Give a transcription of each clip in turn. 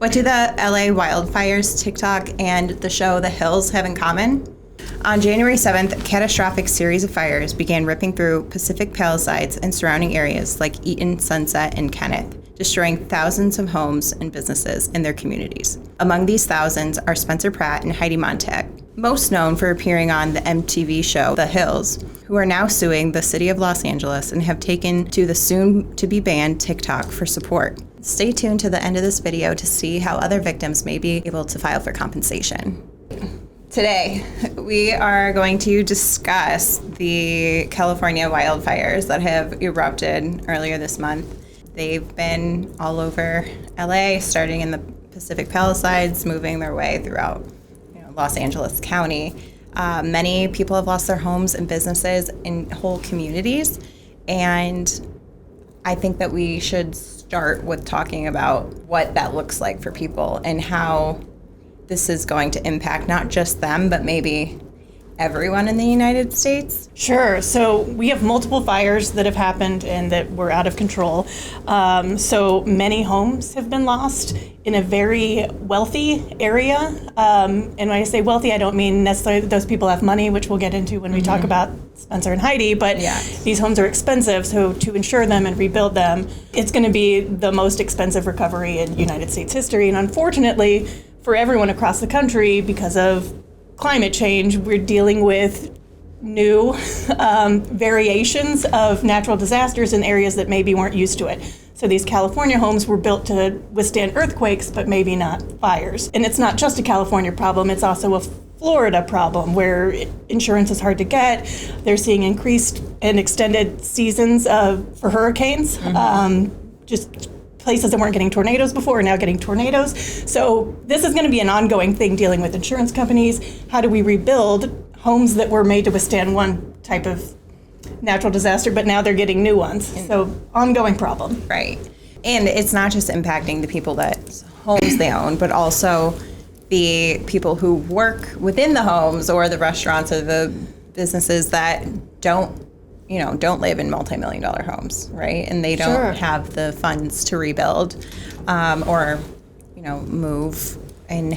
What do the LA wildfires, TikTok, and the show The Hills have in common? On January 7th, a catastrophic series of fires began ripping through Pacific Palisades and surrounding areas like Eaton, Sunset, and Kenneth, destroying thousands of homes and businesses in their communities. Among these thousands are Spencer Pratt and Heidi Montag, most known for appearing on the MTV show The Hills, who are now suing the city of Los Angeles and have taken to the soon-to-be-banned TikTok for support. Stay tuned to the end of this video to see how other victims may be able to file for compensation. Today, we are going to discuss the California wildfires that have erupted earlier this month. They've been all over LA, starting in the Pacific Palisades, moving their way throughout Los Angeles County. Many people have lost their homes and businesses in whole communities, and I think that we should start with talking about what that looks like for people and how this is going to impact not just them, but maybe everyone in the United States. Sure. So we have multiple fires that have happened and that were out of control. So many homes have been lost in a very wealthy area. And when I say wealthy, I don't mean necessarily that those people have money, which we'll get into when we talk about Spencer and Heidi, but these homes are expensive. So to insure them and rebuild them, it's going to be the most expensive recovery in United States history. And unfortunately, for everyone across the country, because of climate change, we're dealing with new variations of natural disasters in areas that maybe weren't used to it. So these California homes were built to withstand earthquakes, but maybe not fires. And it's not just a California problem, it's also a Florida problem where insurance is hard to get. They're seeing increased and extended seasons for hurricanes. Just places that weren't getting tornadoes before are now getting tornadoes. So this is going to be an ongoing thing dealing with insurance companies. How do we rebuild homes that were made to withstand one type of natural disaster, but now they're getting new ones? So ongoing problem. Right. And it's not just impacting the people that homes they own, but also the people who work within the homes or the restaurants or the businesses that don't live in multi-million-dollar homes, right? And they don't have the funds to rebuild or move and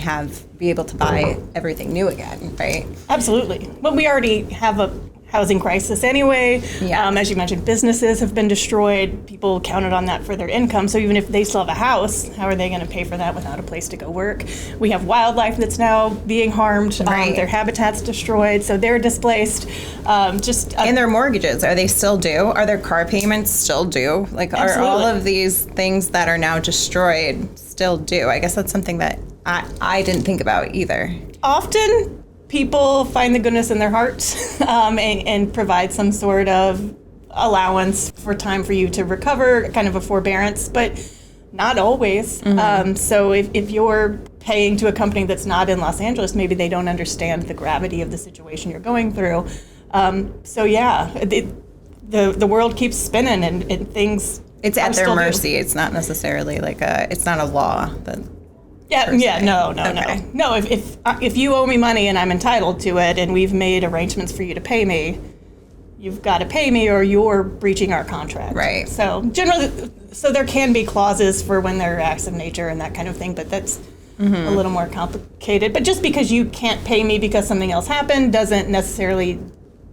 be able to buy everything new again, right? Absolutely. Well, we already have a housing crisis anyway. As you mentioned, businesses have been destroyed. People counted on that for their income. So even if they still have a house, how are they going to pay for that without a place to go work? We have wildlife that's now being harmed. Their habitat's destroyed, so they're displaced. And their mortgages, are they still due? Are their car payments still due? Are all of these things that are now destroyed still due? I guess that's something that I didn't think about either. Often, people find the goodness in their hearts and provide some sort of allowance for time for you to recover, kind of a forbearance, but not always. So if you're paying to a company that's not in Los Angeles, maybe they don't understand the gravity of the situation you're going through. The world keeps spinning and things. It's at their mercy. It's not necessarily it's not a law that. No. If you owe me money and I'm entitled to it, and we've made arrangements for you to pay me, you've got to pay me, or you're breaching our contract. Right. So generally, there can be clauses for when there are acts of nature and that kind of thing, but that's a little more complicated. But just because you can't pay me because something else happened doesn't necessarily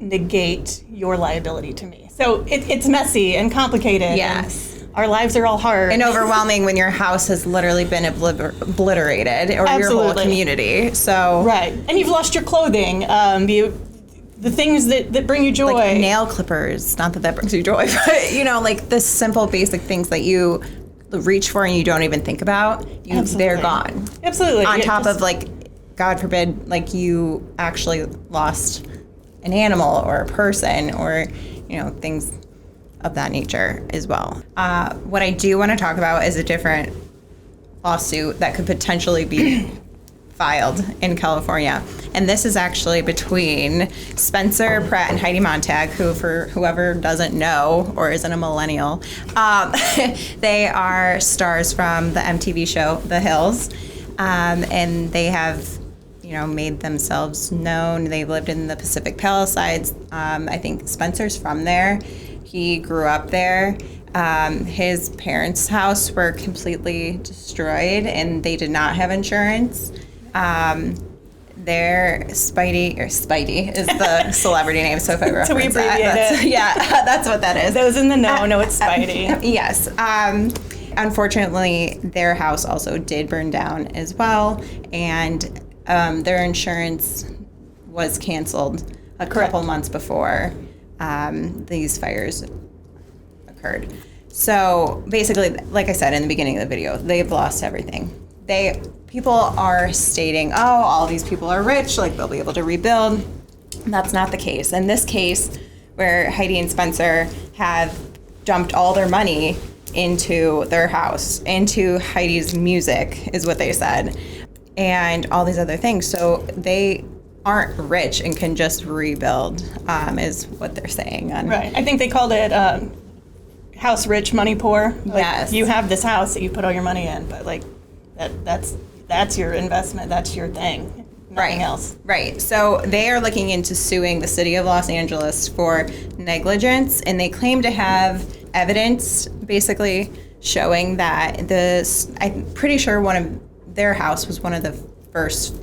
negate your liability to me. So it's messy and complicated. Yes. Our lives are all hard. And overwhelming when your house has literally been obliterated, or your whole community. So right. And you've lost your clothing, the things that bring you joy. Like nail clippers, not that brings you joy, but the simple basic things that you reach for and you don't even think about, they're gone. Absolutely. On top of God forbid, you actually lost an animal or a person or, things of that nature as well. What I do want to talk about is a different lawsuit that could potentially be filed in California. And this is actually between Spencer Pratt and Heidi Montag, who, for whoever doesn't know or isn't a millennial, they are stars from the MTV show The Hills. And they have made themselves known. They lived in the Pacific Palisades. I think Spencer's from there. He grew up there. His parents' house were completely destroyed, and they did not have insurance. Their Speidi is the celebrity name, so if I reference So we abbreviate that, it. yeah, that's what that is. Those in the know it's Speidi. Yes. Unfortunately, their house also did burn down as well, and their insurance was canceled a couple months before these fires occurred. So basically, like I said in the beginning of the video, they've lost everything. People are stating, oh, all these people are rich, like they'll be able to rebuild. That's not the case. In this case, where Heidi and Spencer have dumped all their money into their house, into Heidi's music, is what they said, and all these other things. So they aren't rich and can just rebuild, is what they're saying. Right. I think they called it house rich, money poor. Like, Yes. you have this house that you put all your money in, but like that's your investment. That's your thing. Nothing else. Right. So they are looking into suing the city of Los Angeles for negligence, and they claim to have evidence basically showing that I'm pretty sure one of their house was one of the first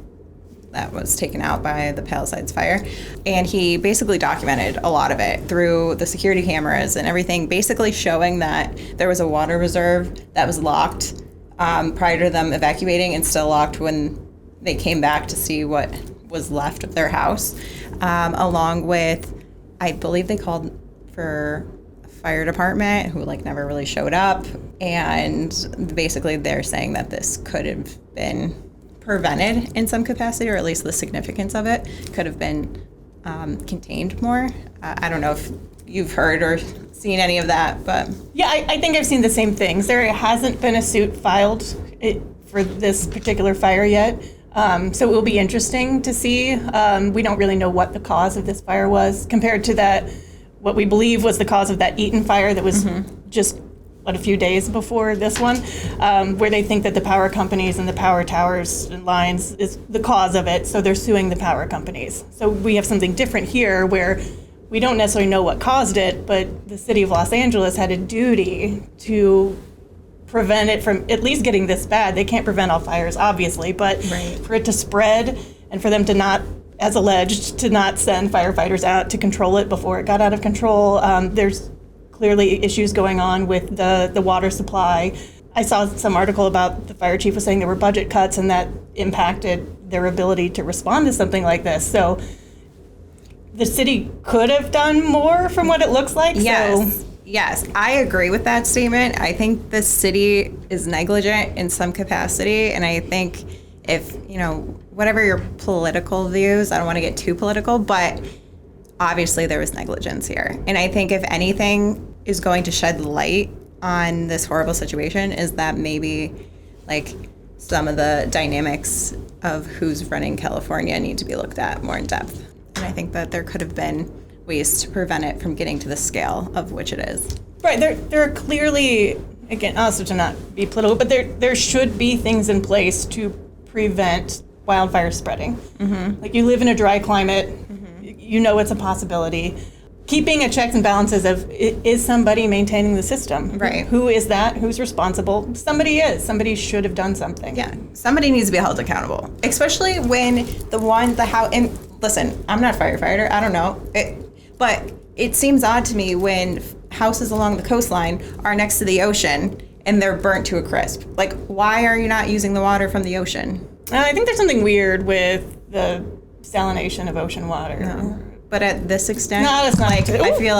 that was taken out by the Palisades fire. And he basically documented a lot of it through the security cameras and everything, basically showing that there was a water reserve that was locked prior to them evacuating and still locked when they came back to see what was left of their house, along with, I believe they called for a fire department who never really showed up. And basically they're saying that this could have been prevented in some capacity, or at least the significance of it could have been contained more. I don't know if you've heard or seen any of that, but yeah, I think I've seen the same things. There hasn't been a suit filed for this particular fire yet, so it will be interesting to see. We don't really know what the cause of this fire was compared to that, what we believe was the cause of that Eaton fire that was just a few days before this one, where they think that the power companies and the power towers and lines is the cause of it, so they're suing the power companies. So we have something different here where we don't necessarily know what caused it, but the city of Los Angeles had a duty to prevent it from at least getting this bad. They can't prevent all fires, obviously, but for it to spread and for them to not, as alleged, to not send firefighters out to control it before it got out of control, there's clearly issues going on with the water supply. I saw some article about the fire chief was saying there were budget cuts and that impacted their ability to respond to something like this. So the city could have done more from what it looks like. Yes, I agree with that statement. I think the city is negligent in some capacity, and I think if, whatever your political views, I don't want to get too political, but obviously there was negligence here. And I think if anything is going to shed light on this horrible situation is that maybe some of the dynamics of who's running California need to be looked at more in depth. And I think that there could have been ways to prevent it from getting to the scale of which it is. Right, there are clearly, again, also to not be political, but there should be things in place to prevent wildfire spreading. You live in a dry climate, you know it's a possibility. Keeping a checks and balances of, is somebody maintaining the system? Right. Who is that? Who's responsible? Somebody is. Somebody should have done something. Yeah, somebody needs to be held accountable, especially when and listen, I'm not a firefighter, I don't know, but it seems odd to me when houses along the coastline are next to the ocean and they're burnt to a crisp. Why are you not using the water from the ocean? I think there's something weird with the salination of ocean water. No. But at this extent, No, that's not I feel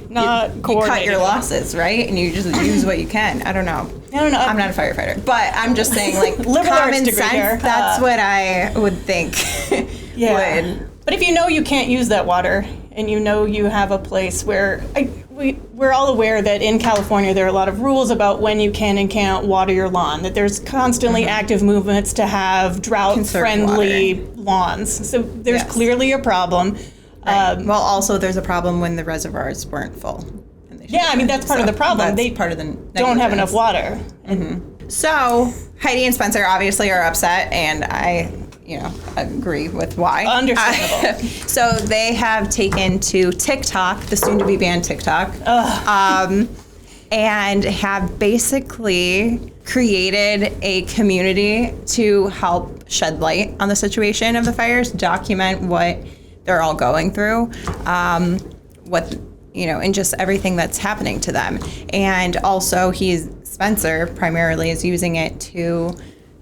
not you cut your coordinated. losses, right? And you just use what you can. I don't know. I'm not a firefighter, but I'm just saying, Liberal arts common degree sense. here. That's what I would think. would. But if you can't use that water, and you have a place where we're all aware that in California there are a lot of rules about when you can and can't water your lawn, that there's constantly active movements to have drought-friendly lawns. So there's clearly a problem. Right. Well, also there's a problem when the reservoirs weren't full. That's part of the problem. They part of the don't have enough water. So Heidi and Spencer obviously are upset, and I agree with why. Understandable. So they have taken to TikTok, the soon-to-be banned TikTok, and have basically created a community to help shed light on the situation of the fires, document what they're all going through, and just everything that's happening to them. And also Spencer primarily is using it to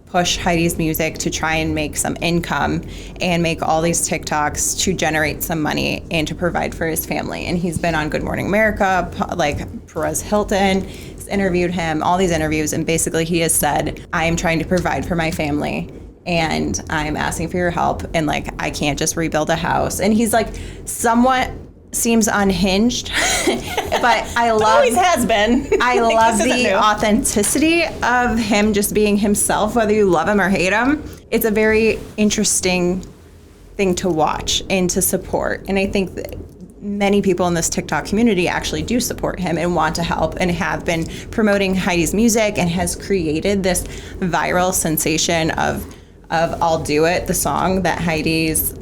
push Heidi's music to try and make some income and make all these TikToks to generate some money and to provide for his family. And he's been on Good Morning America, like Perez Hilton has interviewed him, all these interviews, and basically he has said, I am trying to provide for my family and I'm asking for your help, and like I can't just rebuild a house. And he's like somewhat seems unhinged, but I love always has been. I love the authenticity of him just being himself, whether you love him or hate him. It's a very interesting thing to watch and to support. And I think that many people in this TikTok community actually do support him and want to help and have been promoting Heidi's music and has created this viral sensation of I'll Do It, the song that Heidi's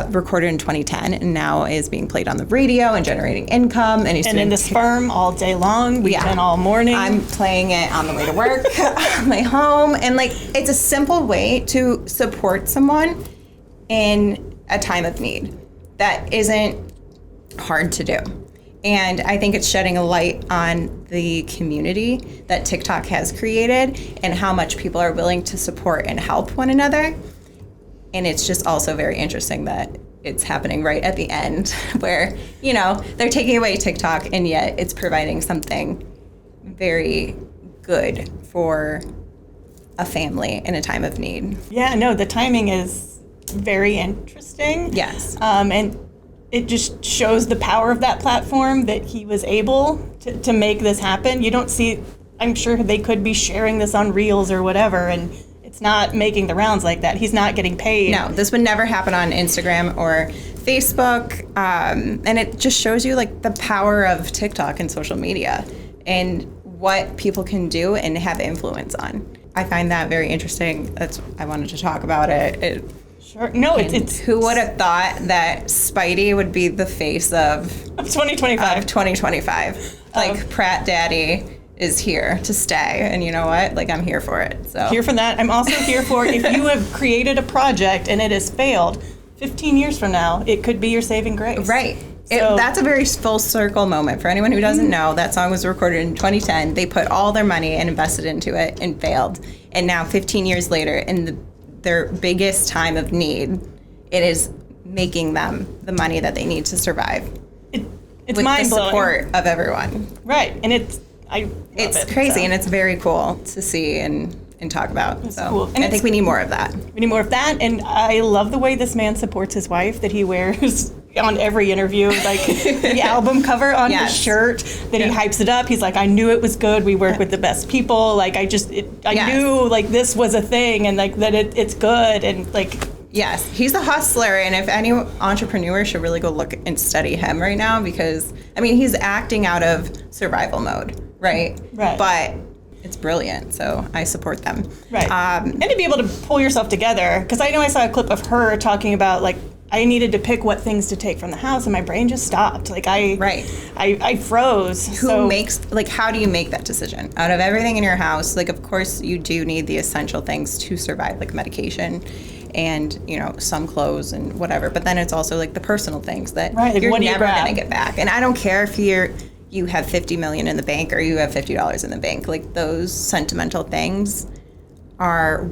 recorded in 2010 and now is being played on the radio and generating income. And in this firm all day long, we've been all morning. I'm playing it on the way to work, on my home. And like, it's a simple way to support someone in a time of need that isn't hard to do. And I think it's shedding a light on the community that TikTok has created and how much people are willing to support and help one another. And it's just also very interesting that it's happening right at the end where, they're taking away TikTok and yet it's providing something very good for a family in a time of need. Yeah, no, the timing is very interesting. Yes. And it just shows the power of that platform that he was able to make this happen. You don't see, I'm sure they could be sharing this on Reels or whatever, and it's not making the rounds like that. He's not getting paid. No, this would never happen on Instagram or Facebook. And it just shows you like the power of TikTok and social media and what people can do and have influence on. I find that very interesting. I wanted to talk about it. Sure. No, it's who would have thought that Speidi would be the face of 2025. Like Pratt Daddy is here to stay, and you know what? Like I'm here for it. So here for that. I'm also here for if you have created a project and it has failed, 15 years from now, it could be your saving grace. Right. That's a very full circle moment. For anyone who doesn't know, that song was recorded in 2010. They put all their money and invested into it and failed. And now 15 years later, in their biggest time of need, it is making them the money that they need to survive. It's with mind-blowing. The support of everyone. Right, and it's crazy, and it's very cool to see and talk about. It's cool. And I think we need more of that. We need more of that, and I love the way this man supports his wife, that he wears on every interview, like the album cover on his shirt, that he hypes it up. He's like, I knew it was good. We work with the best people. Like, I knew like this was a thing, and like that it's good, and like. Yes, he's a hustler, and if any entrepreneur should really go look and study him right now, because he's acting out of survival mode, right? Right. But it's brilliant, so I support them. Right. And to be able to pull yourself together, because I know I saw a clip of her talking about like I needed to pick what things to take from the house, and my brain just stopped. Like I froze. How do you make that decision out of everything in your house? Like, of course, you do need the essential things to survive, like medication and some clothes and whatever. But then it's also like the personal things that you're never gonna get back. And I don't care if you have $50 million in the bank or you have $50 in the bank. Like those sentimental things are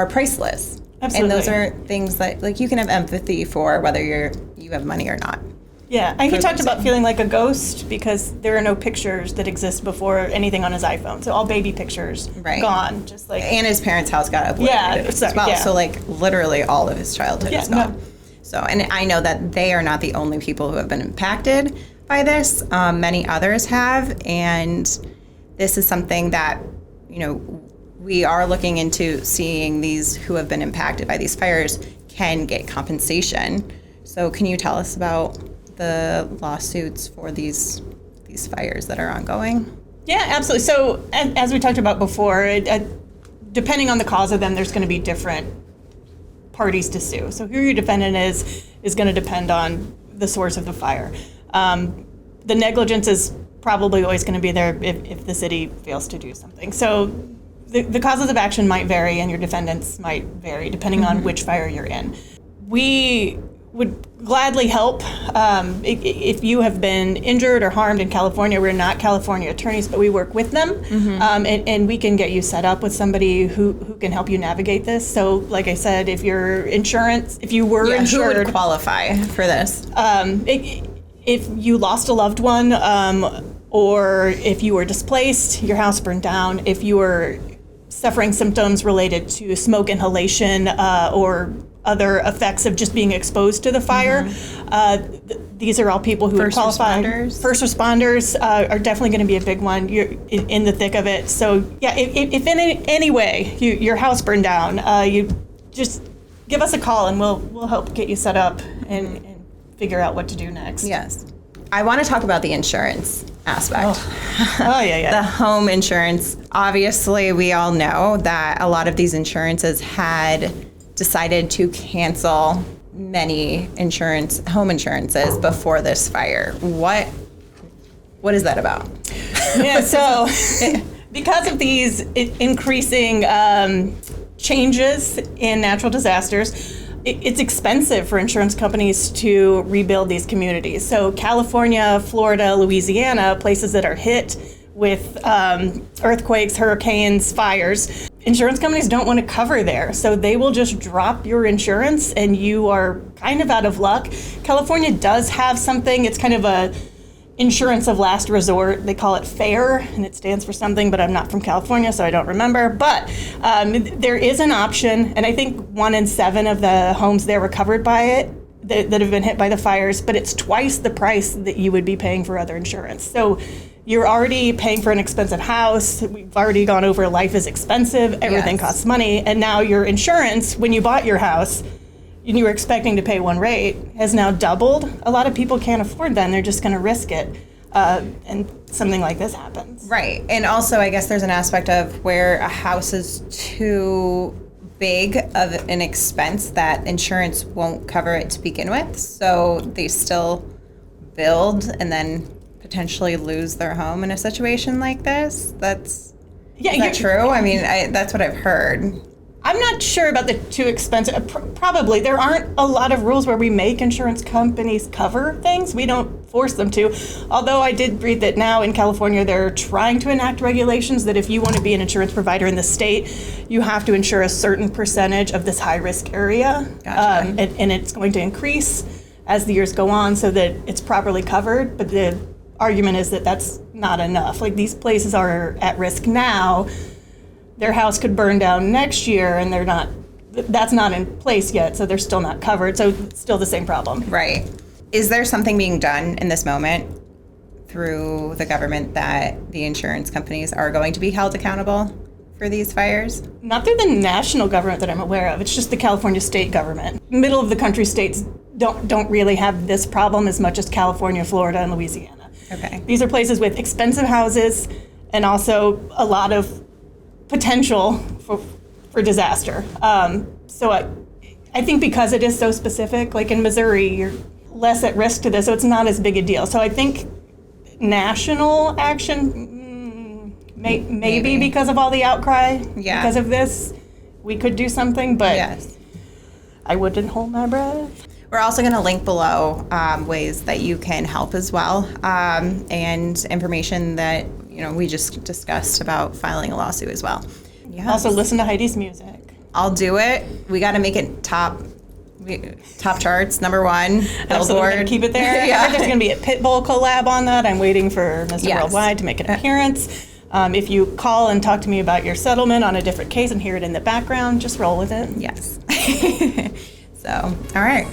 priceless. Absolutely. And those are things that like you can have empathy for, whether you have money or not. Yeah, and he talked about feeling like a ghost because there are no pictures that exist before anything on his iPhone. So all baby pictures gone, just like. And his parents' house got uploaded as well. Yeah. So like literally all of his childhood is gone. No. So, and I know that they are not the only people who have been impacted by this. Many others have, and this is something that we are looking into, seeing these who have been impacted by these fires can get compensation. So can you tell us about the lawsuits for these fires that are ongoing? Yeah, absolutely. So as we talked about before, depending on the cause of them, there's going to be different parties to sue. So who your defendant is going to depend on the source of the fire. The negligence is probably always going to be there if the city fails to do something. So the causes of action might vary and your defendants might vary depending on which fire you're in. We would gladly help. If you have been injured or harmed in California, we're not California attorneys, but we work with them, and we can get you set up with somebody who can help you navigate this. So, like I said, if you were insured, who would qualify for this? If you lost a loved one, or if you were displaced, your house burned down, if you were suffering symptoms related to smoke inhalation or other effects of just being exposed to the fire. These are all people who would qualify. First responders are definitely going to be a big one. You're in the thick of it. So yeah, if in any way your house burned down, you just give us a call and we'll help get you set up and figure out what to do next. Yes. I want to talk about the insurance aspect. Oh yeah. The home insurance. Obviously, we all know that a lot of these insurances had decided to cancel many home insurances before this fire. What is that about? Yeah, so because of these increasing changes in natural disasters, it's expensive for insurance companies to rebuild these communities. So California, Florida, Louisiana, places that are hit with earthquakes, hurricanes, fires, insurance companies don't want to cover there. So they will just drop your insurance and you are kind of out of luck. California does have something. It's kind of a insurance of last resort. They call it FAIR, and it stands for something, but I'm not from California, so I don't remember. But there is an option, and I think 1 in 7 of the homes there were covered by it that have been hit by the fires, but it's twice the price that you would be paying for other insurance. So you're already paying for an expensive house. We've already gone over life is expensive. Everything costs money. And now your insurance, when you bought your house, and you were expecting to pay one rate, has now doubled. A lot of people can't afford that, and they're just going to risk it. And something like this happens. Right. And also, I guess there's an aspect of where a house is too big of an expense that insurance won't cover it to begin with. So they still build and then potentially lose their home in a situation like this. Is that true? I mean, that's what I've heard. I'm not sure about the too expensive. Probably. There aren't a lot of rules where we make insurance companies cover things. We don't force them to. Although I did read that now in California, they're trying to enact regulations that if you want to be an insurance provider in the state, you have to insure a certain percentage of this high-risk area. Gotcha. And it's going to increase as the years go on so that it's properly covered. But the argument is that that's not enough. Like, these places are at risk now. Their house could burn down next year, and that's not in place yet, so they're still not covered. So it's still the same problem. Right. Is there something being done in this moment through the government that the insurance companies are going to be held accountable for these fires? Not through the national government that I'm aware of. It's just the California state government. Middle of the country states don't really have this problem as much as California, Florida, and Louisiana. Okay. These are places with expensive houses and also a lot of potential for disaster. So I think because it is so specific, like in Missouri, you're less at risk to this, so it's not as big a deal. So I think national action, maybe because of all the outcry, because of this, we could do something, but I wouldn't hold my breath. We're also going to link below ways that you can help as well, and information that we just discussed about filing a lawsuit as well. Yes. Also, listen to Heidi's music. I'll do it. We got to make it top charts, number 1, Billboard. Keep it there. I heard there's going to be a Pitbull collab on that. I'm waiting for Mr. Worldwide to make an appearance. If you call and talk to me about your settlement on a different case and hear it in the background, just roll with it. Yes. So, all right.